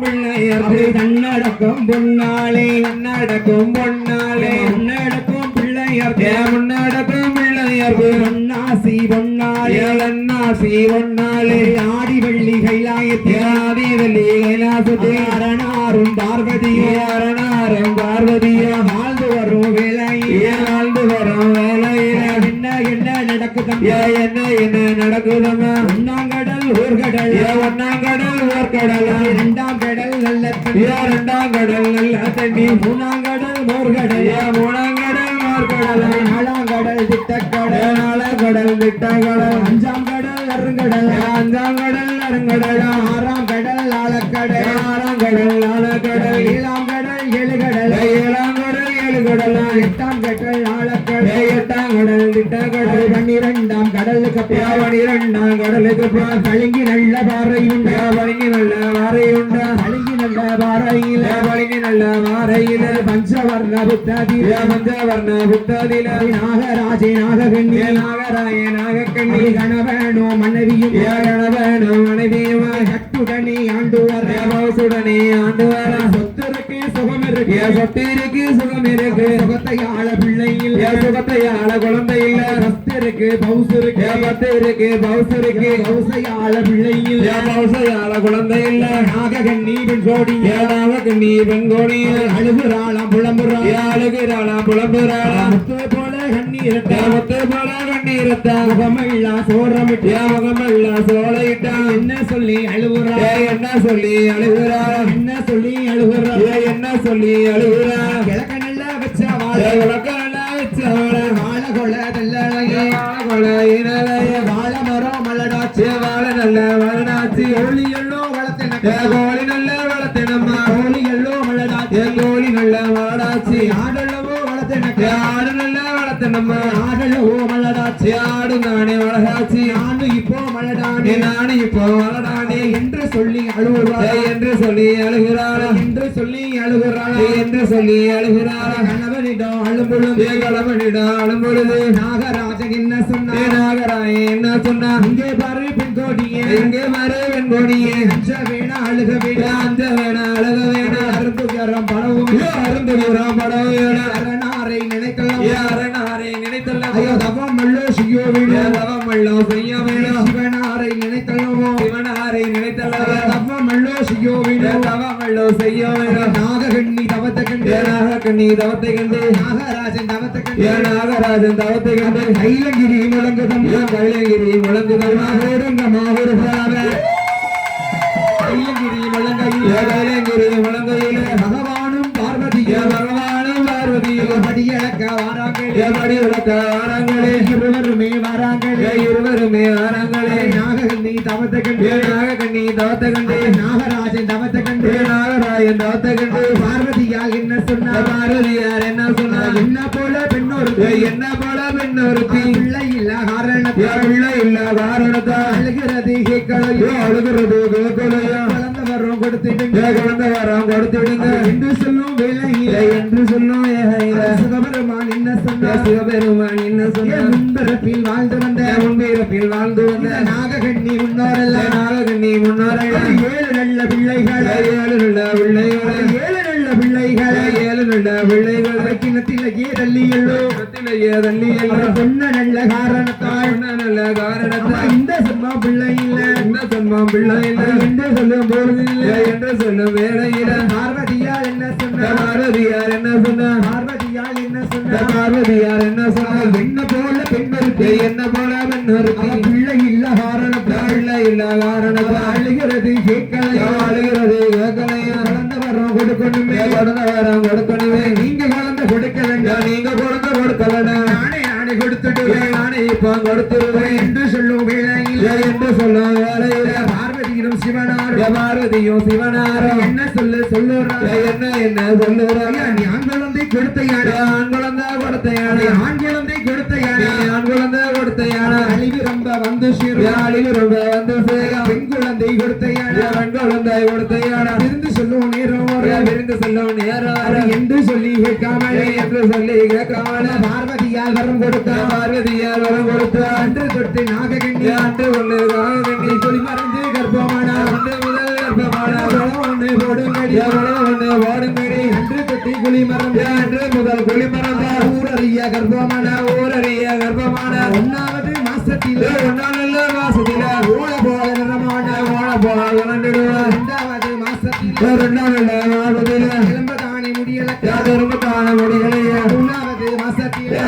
பிள்ளையர்க்கு கண்ணடக்கும் பொன்னாளே கண்ணடக்கும் பொன்னாளே முன்னடக்கும் பிள்ளையர்க்கு முன்னடக்கும் பிள்ளையர்க்கு பொன்னாசி பொன்னாளே அண்ணாசி பொன்னாளே ஆடி வெள்ளி கைலாயத்தே ஆடி வெள்ளி கைலாசத்தே அரணாரும் பார்வதியே அரணாரும் பார்வதியே வாழ்ந்து வரும் வேலையே வாழ்ந்து வரும் வேலையில என்ன நடக்குதம்மா என்ன நடக்குதம்மா ஒன்னாங்கடல் ஊர்கடல் ஒன்னாங்கடல் ஊர்கடல் இரண்டாம் கடல் நல்ல தண்ணி இரண்டாம் கடல் நல்ல தண்ணி மூணாங்கடல் மோர்கடல் மூணாங்கடல் மோர்கடல் நாலாங்கடல் திட்டக்கடல் நாலாங்கடல் திட்டக்கடல் அஞ்சாம் கடல் அருங்கடல் அஞ்சாம் கடல் அருங்கடல் ஆறாம் கடல் ஆழக்கடல் ஆறாம் கடல் ஆழக்கடல் ஏழாம் கடல் ஏழுகடல் ஏழாம் கடல் ஏழுகடல் எட்டாம் கடல் ஆழக்கடல் எட்டாம் கடல் திட்டக்கடல் பன்னிரெண்டாம் கடலுக்கு பன்னிரெண்டாம் கடலுக்கு பளிங்கு நல்ல பாறை உண்டு பளிங்கு நல்ல பாறை உண்டு பளிங்கு நல்ல பாறையில பளிங்கு நல்ல பாறையில பஞ்சவர்ண புத்ததில பஞ்சவர்ண புத்ததில நாகராஜே நாககண்ணி நாகராய நாகக்கண்ணி கணவனோ மனைவியும் கணவனோ மனைவியும் சத்துடனே ஆண்டு வர பௌசுடனே ஆண்டு வர சொத்திற்கு சுகம் இருக்கு சொத்திற்கு சுகம் இருக்கு சுகத்தையாள பிள்ளை இல்ல சுகத்தையாள குழந்தை இல்ல சத்திற்கு பௌசு இருக்கு பத்திற்கு பௌசு இருக்கு பௌசையாள பிள்ளை இல்ல பௌசையாள குழந்தை இல்ல நாககண்ணி பெண் கோடி நாககண்ணி பெண் கோடி அழுகுறாளாம் புலம்புறாள் அழுகுறாளாம் புலம்புறாளாம் முத்து போல கண்ணீரட்ட முத்து போல கண்ணீரட்ட முகமெல்லா சோரமிட்ட முகமெல்லா சோலையிட்டா என்ன சொல்லி அழுகுறா என்ன சொல்லி அழுகுறா என்ன சொல்லி அழுகுறா என்ன சொல்லி அழுகுறா கிழக்க நல்லா வச்ச வாழ கிழக்க நல்லா வச்ச வாழ வாழ கொல தள்ளலையே வாழ கொல இனலைய வாழ மரம் மலடாச்சு வாழ நல்ல மலடாச்சு கோழி எல்லோ வளர்த்தன கோழி நல்ல வளர்த்தனம்மா கோழி எல்லோ மலடாச்சு கோழி நல்ல மலடாச்சு ஆடல்லவோ வளர்த்தன ஆடு நல்ல வளர்த்தனம்மா ஆடல்லவோ மலடாச்சு ஆடு நானே வளராச்சு ஆடு இப்போ மலடானே நானே இப்போ மலடானே என்று சொல்லி அழுகுறாள் என்று சொல்லி அழுகிறாள் என்று சொல்லி அழுகிறாள் என்று சொல்லி அழுகிறாள் கணவனிடம் அழும்பொழுது கணவனிடம் அழும்பொழுது நாகராஜன் என்ன சொன்ன நாகராய என்ன சொன்னா இங்கே பாரு பெண் கோடியே இங்கே பாரு பெண் கோடியே அஞ்ச வேணா அழுக வேணா அஞ்ச வேணா அழுக வேணா அருந்துகரம் படவும் அருந்துகரம் படவும் அரணாரை நினைக்கலாம் அரணாரை நினைத்தல்ல ஐயோ தவம் அல்லோ செய்ய வேணும் தவம் அல்லோ செய்ய வேணும் சிவனாரை நினைத்தல்லவோ சிவனாரை நினைத்தல்லவோ தவம் அல்லோ செய்ய வேணும் தவம் அல்லோ செய்ய வேணும் நாககண்ணி தவத்தை கண்டு நாககண்ணி தவத்தை கண்டு நாகராஜன் தவத்தை கண்டு நாகராஜன் தவத்தை கண்டு கைலங்கிரி முழங்குதம் கைலங்கிரி முழங்குதம் மாகோருங்க மாகோருகாவ கைலங்கிரி முழங்கையில் கைலங்கிரி முழங்கையில் பகவானும் பார்வதியும் பகவானும் பார்வதியும் படியளக்க வாராங்களே படியளக்க வாராங்களே இருவருமே வாராங்களே இருவருமே வாராங்களே நாககண்ணி தவத்தை கண்டு நாககண்ணி தவத்தை கண்டு நாகராஜன் தவத்தை கண்டு நாகராஜன் தவத்தை கண்டு பார்வதியால் என்ன சொன்னார் பார்வதியார் என்ன சொன்னார் என்ன போல பெண்ணொருத்தி என்ன போல பெண்ணொருத்தி பிள்ளை இல்ல காரணத்தா பிள்ளை இல்ல காரணத்தா அழுகிறது கேட்கலையோ அழுகிறது கேட்கலையோ குழந்தை வரம் கொடுத்துடுங்க குழந்தை வரம் கொடுத்துடுங்க என்று சொல்லும் வேலையில என்று சொல்லும் சிவபெருமான் என்ன சொன்ன சிவபெருமான் என்ன சொன்ன முன்பிறப்பில் வாழ்ந்து வந்த முன்பிறப்பில் வாழ்ந்து வந்த நாககண்ணி முன்னோரல்ல நாககண்ணி முன்னோரல்ல ஏழு நல்ல பிள்ளைகள் ஏழு நல்ல பிள்ளைகள் ஏழு நல்ல பிள்ளைகள் ஏழு நல்ல பிள்ளைகள் கிணத்திலேயே தள்ளியல்லோ கிணத்திலேயே தள்ளியல்லோ சொன்ன நல்ல காரணத்தால் நல்ல காரணத்தால் இந்த சொன்ன பிள்ளை இல்ல இந்த சொன்ன பிள்ளை இல்ல என்று சொல்லும் பொழுது இல்லை என்று சொல்லும் வேளையில பார்வதியார் என்ன சொன்ன பார்வதியார் என்ன சொன்ன பார்வதியார் என்ன சொன்ன பார்வதியார் என்ன சொன்ன என்ன போல பெண்ணொருத்தி என்ன போல பெண்ணொருத்தி பிள்ளை இல்ல காரணத்தால் பிள்ளை இல்ல காரணத்தால் அழுகிறது கேட்கலையோ அழுகிறது கேட்கலையோ குழந்தை வரம் கொடுக்கணுமே குழந்தை வரம் கொடுக்கணுமே நீங்க குழந்தை கொடுக்க வேண்டாம் நீங்க குழந்தை கொடுக்க வேண்டாம் நானே நானே கொடுத்துடுவேன் நானே இப்போ கொடுத்துடுவேன் என்று சொல்லும் வேளையில் என்று சொல்லும் வேளையில பார்வதியும் சிவனாரும் பார்வதியும் சிவனாரும் என்ன சொல்லுறாங்க என்ன என்ன சொல்லுறாங்க நீ ஆண் குழந்தை கொடுத்த யாரு ஆண் குழந்தை கொடுத்த யாரு ஆண் குழந்தை கொடுத்த யாரு ஆண் குழந்தை கொடுத்த யாரு அழிவு ரொம்ப வந்து சேரும் அழிவு ரொம்ப வந்து சேரும் பெண் குழந்தை கொடுத்த யாரு பெண் குழந்தை கொடுத்த யாரு விருந்து சொல்லும் நேரம் விருந்து சொல்லும் நேரம் என்று சொல்லி கேட்காமல் என்று சொல்லி கேட்காமல் பார்வதியால் வரம் கொடுத்த பார்வதியால் வரம் கொடுத்த அன்று தொட்டு நாககண்ணி அன்று ஒன்று நாககண்ணி சொல்லி மறந்து கர்ப்பமான அன்று முதல் கர்ப்பமான ஒன்று போட ஓடுங்கடி ஓடுங்கடி என்று கட்டி குழி மறந்த என்று முதல் குழி மறந்த ஊரறிய கர்ப்பமான ஒன்னாவது மாசத்திலே ஓட போல நிறமான இரண்டாவது மாசத்திலே எலும்பதானி முடியலையே மூணாவது மாசத்திலே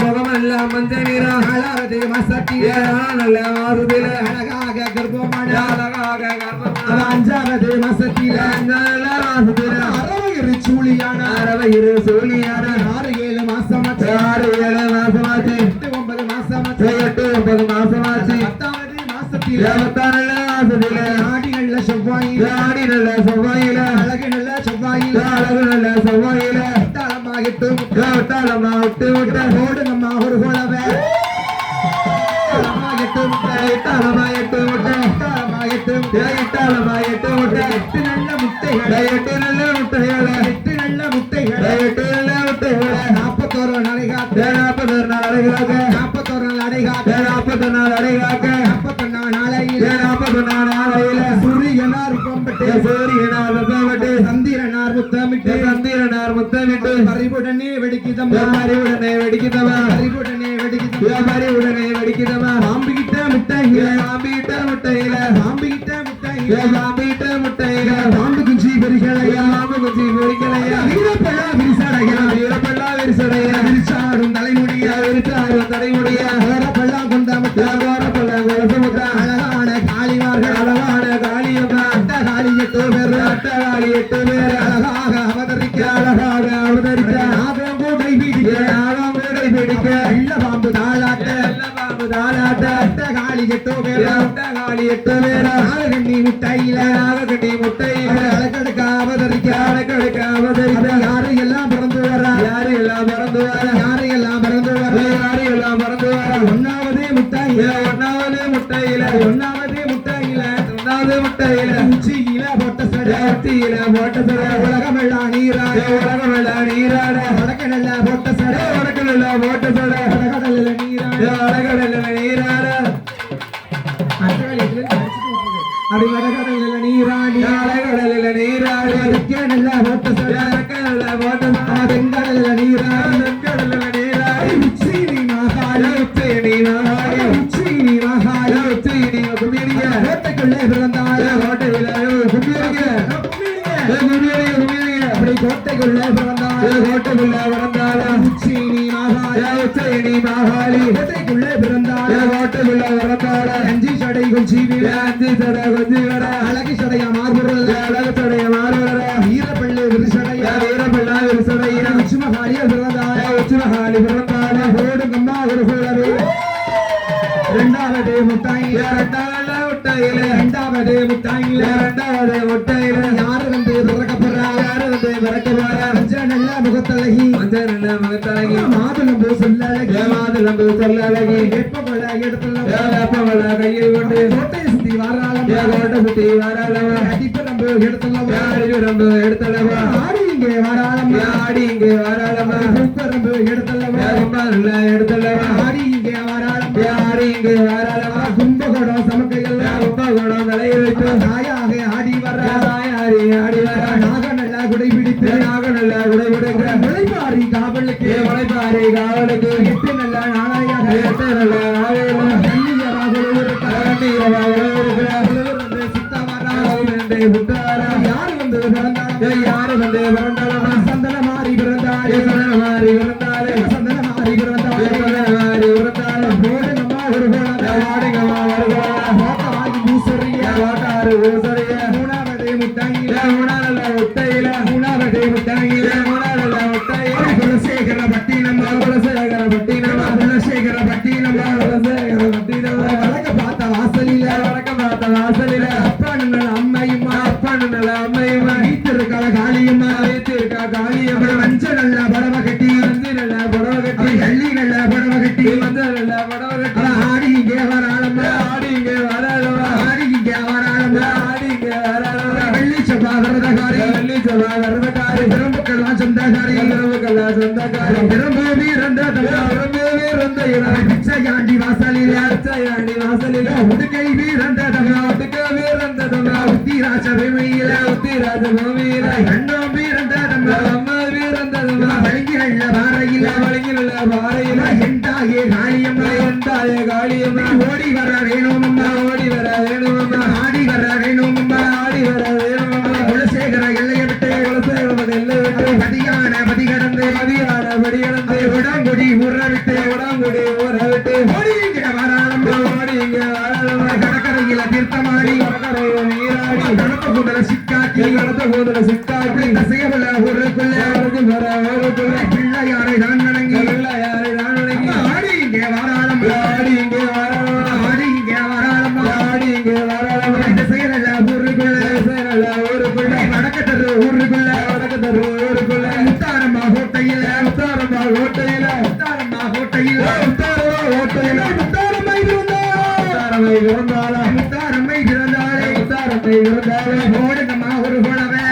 முகமெல்லாம் மஞ்சள் நிற நாலாவது மாசத்திலே அழகாக கர்ப்பமான அஞ்சாவது மாசத்திலே அரவயிறு சூழியான 6-7 மாசமாச்சு 8-9 மாசமாச்சு 10வது மாசத்திலே ஆடி நல்ல செவ்வாயில அழகு நல்ல செவ்வாயில விட்டாலம்மா விட்டு ஓடுங்கம்மா ஒரு போலவே எட்டு நல்ல முட்டைகள் 41 நாளை காக்க 41 நாளையில சூரியனார் கொம்பட்டு சந்திரனார் முத்தமிட்டு பறிவுடனே வெடிக்குதம்மா பாம்பிக்கிட்ட முட்டையில பாம்பு குஞ்சி பெருகலையா வீரப்பெல்லா விரிசடையா விரிச்சாடும் தலைமுடியா ஓரப்பெல்லாம் கொண்ட முட்டை அழகான காளிமார்கள் காளியம்மா அட்டகாளி 8 பேர் அழகாக அவதரிக்க நாகம் கூடை பிடிக்க இல்ல பாம்பு தாளாட்ட அட்டகாளி 8 பேர் நாகக்கண்ணி முட்டையில அழகடுக்க அவதரிக்க யாரு எல்லாம் பிறந்து வர ஒன்னாவது முட்டையில உச்சியில போட்ட சடை உலகமெல்லாம் நீராட வடக்கடல்ல போட்ட சடை வடகடல்ல நீராட அப்படி வடகடல்ல நீராடி நல்லா போட்ட சடை தென்கடல்ல நீராடி உச்சி நீ மகாளி கோட்டைக்குள்ளே பிறந்தாள் அப்படி கோட்டைக்குள்ளே பிறந்தாள் உச்சி நீ மகாளி கோட்டைக்குள்ளே பிறந்தாள் அஞ்சு சடை கொஞ்சி அழகு சடைய மார்புற வீரப்பள்ளி விரிசடையா உச்சி மகாளிய பிறந்தாள் ஓடுங்கம்மா ஒரு போலவே இரண்டாவது முட்டையில யாரு வந்து பிறக்கப்படுறா மஞ்சள் நல்ல முகத்தழகி மாதுளம்பூ சொல்லழகி வெப்பமழை எடுத்துள்ள கையில் கொண்டு கோட்டையை சுத்தி வாராளம் அடிப்பரம்பு எடுத்துள்ளவா ஆடி இங்கே வாராளம் பூப்பரம்பு எடுத்துள்ளவா ஆடி இங்கே வாராளம் கும்பகோணம் சமக்கைகள் தலையில் வைத்து தாயாக ஆடி வர நாக நல்ல குடை பிடித்து உழைப்பாரி காவலுக்கு 8 நல்ல நாளாயாக யாரு வந்து பிறந்தாலும் சந்தன மாறி பிறந்தாரு மூணாவது முட்டாயில குலசேகர பட்டினம் வழக்க பார்த்த வாசலில அப்பனுள்ள அம்மையுமா வீட்டிருக்கால காளியம்மா மஞ்ச நல்ல படவ கட்டி எள்ளி நல்ல படவ கட்டி ஆடி இங்கே வராளம்மா வெள்ளி சபா வரதகாரி பெரும்புக்கெல்லாம் சொந்தகாரி பெரும்பு வீரந்த பிச்சையாண்டி வாசலில் உடுக்கை வீரந்த உத்திராஜ பூமியில உத்திராஜ பூமியில கண்ணோம் வீரந்ததம்மா அம்மா வீரந்ததம்மா வழங்கியுள்ள பாறையில வழங்கியுள்ள பாறையில எண்டாயே காளியம்மா எண்டாயே காளியம்மா ஓடி வர வேணும் அம்மா ஓடி வர வேணும் அம்மா ஆடி வர வேணும் அம்மா ஆடி வர வேணும் அம்மா குலசேகர எல்லையை விட்டு குலசேகர எல்லையை விட்டு பதியான பதி கடந்து பதியான படி கடந்து உடம்புடி ஊற விட்டு உடம்புடி ஊற விட்டு ஓடி இங்க வராளம்மா ஓடி இங்க வராளம்மா கடற்கரையில தீர்த்தமாடி கடற்கரையில நீராடி கடத்த கூதல சிக்காக்கி கடத்த கூதல சிக்காக்கி தசையவள ஊருக்குள்ள வர ஊருக்குள்ள பிள்ளையாரை தான் வணங்கி பிள்ளையாரை தான் வணங்கி ஆடி இங்க வராளம்மா ஆடி இங்க வராளம்மா ஆடி இங்க வராளம்மா ஆடி இங்க வராளம்மா தசையவள ஊருக்குள்ள தசையவள ஊருக்குள்ள வடக்கத்தரு ஊருக்குள்ள வடக்கத்தரு ஊருக்குள்ள முத்தாரம்மா கோட்டையில முத்தாரம்மா கோட்டையில முத்தாரம்மா கோட்டையில முத்தாரம்மா கோட்டையில முத்தாரம்மை இருந்தாளா முத்தாரம்மை இருந்தாளா முத்தாரம்மை இருந்தாளே முத்தாரம்மை இருந்தாளே ஓடுங்கம்மா ஒரு குழவை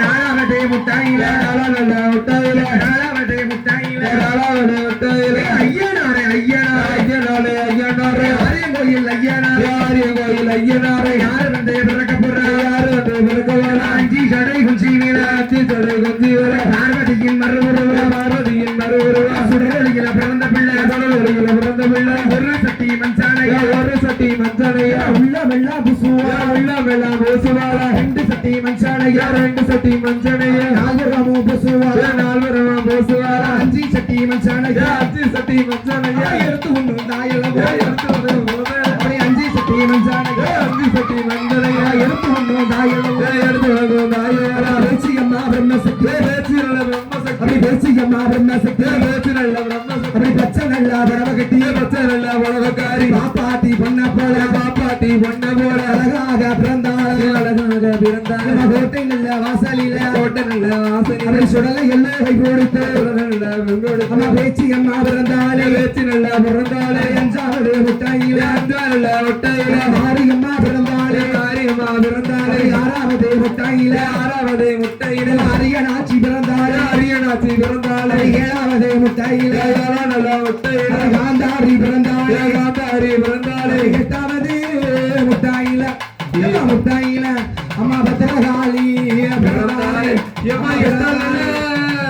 நாலாவதே முத்தாயில நாலாவதே முத்தாயில நாலாவதே முத்தாயில நாலாவதே முத்தாயில ஐயனாரே ஐயனாரே ஐயனாரே ஐயனாரே ஆரியங்கோயில் ஐயனாரே ஆரியங்கோயில் ஐயனாரே யாரு வந்து பிறக்க போற யாரு வந்து பிறக்க போற அஞ்சி சடை குஞ்சி வீர அஞ்சி சடை குஞ்சி வீர பார்வதியின் மறுவுருவ பார்வதியின் மறுவுருவ சுடரொலியில பிறந்த பிள்ளை சுடரொலியில பிறந்த பிள்ளை ஒரு சட்டி மஞ்சானையா ஒரு சட்டி மஞ்சானையா உள்ள வெள்ளா புசுவா உள்ள வெள்ளா புசுவாரா ரெண்டு சட்டி மஞ்சானையா ரெண்டு சட்டி மஞ்சானையா நால்வரமோ புசுவாரா நால்வரமோ புசுவாரா அஞ்சி சட்டி மஞ்சானையா அஞ்சி சட்டி மஞ்சானையா எடுத்து ஒண்ணு தாயலவோ எடுத்து ஒண்ணு அஞ்சி சட்டி மஞ்சானையா அஞ்சி சட்டி மஞ்சானையா எடுத்து ஒண்ணு தாயலவோ எடுத்து ஒண்ணு தாயலவோ பேச்சியம்மா பிரம்மசக்தி பேச்சியல்ல பிரம்மசக்தி அப்படி பேச்சியம்மா பிரம்மசக்தி பேச்சியல்ல பிரம்மசக்தி அப்படி பச்சை நல்ல பரவகட்டி பச்சை நல்ல பரவகாரி பாப்பாட்டி பொண்ண போல பாப்பாட்டி பொண்ண போல அழகாக பிறந்தாள் அழகாக பிறந்தாள் கோட்டை நல்ல வாசலில கோட்டை நல்ல வாசலில அப்படி சுடலை எல்லை கொடுத்து அம்மா பேச்சியம்மா பிறந்தாளே பேச்சி நல்ல பிறந்தாளே அஞ்சாவது முட்டாயில அஞ்சாவது முட்டாயில மாரியம்மா பிறந்தாளே மாரியம்மா பிறந்தாளே ஆறாவது முட்டாயில ஆறாவது முட்டாயில அரியனாச்சி பிறந்தாளே அரியனாச்சி பிறந்தாளே ஏழாவது முட்டாயில ஏழாவது முட்டாயில காந்தாரி பிறந்தாளே காந்தாரி பிறந்தாளே எட்டாவது முட்டாயில முட்டாயில அம்மா பத்திரகாளி பிறந்தாளே எம்மா எட்டாவது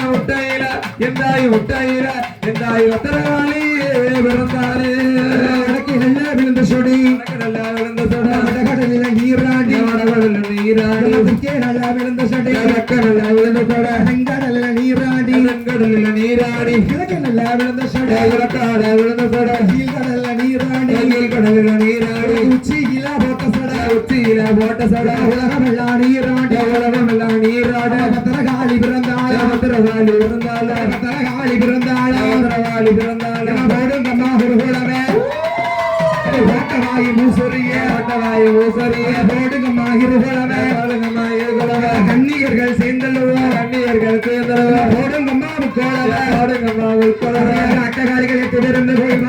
முட்டாயில எந்தாய் முட்டாயில எந்தாய் பத்திரகாளி பிறந்தாளே எனக்கு நல்ல விழுந்த சொடி நல்ல விழுந்த சொட கடலில நீராடி கடலில நீராடி நல்ல விழுந்த சொடி நல்ல விழுந்த சொட கடலில நீராடி கடலில நீராடி எனக்கு நல்ல விழுந்த சொட கடலில விழுந்த சொட கடலில நீராடி கடலில நீராடி உச்சியில போட்ட சொட உச்சியில போட்ட சொட உலகமெல்லாம் நீராடி உலகமெல்லாம் நீராடி பத்திரகாளி பிறந்தாள் பத்திரகாளி பிறந்தாள் பத்திரகாளி பிறந்தாள் பத்திரகாளி பிறந்தாள் போடுங்கம்மா ஒரு குழவை ஓட்டவாயு மூசரிய ஓட்டவாயு மூசரிய போடுங்கம்மா இரு குழவை போடுங்கம்மா இரு குழவை கன்னியர்கள் சேர்ந்தல்லுவோ கன்னியர்கள் சேர்ந்தல்லுவோ போடுங்கம்மா கோழவை போடுங்கம்மா கோழவை அட்டகாலிகள் எட்டு பேருந்து போய்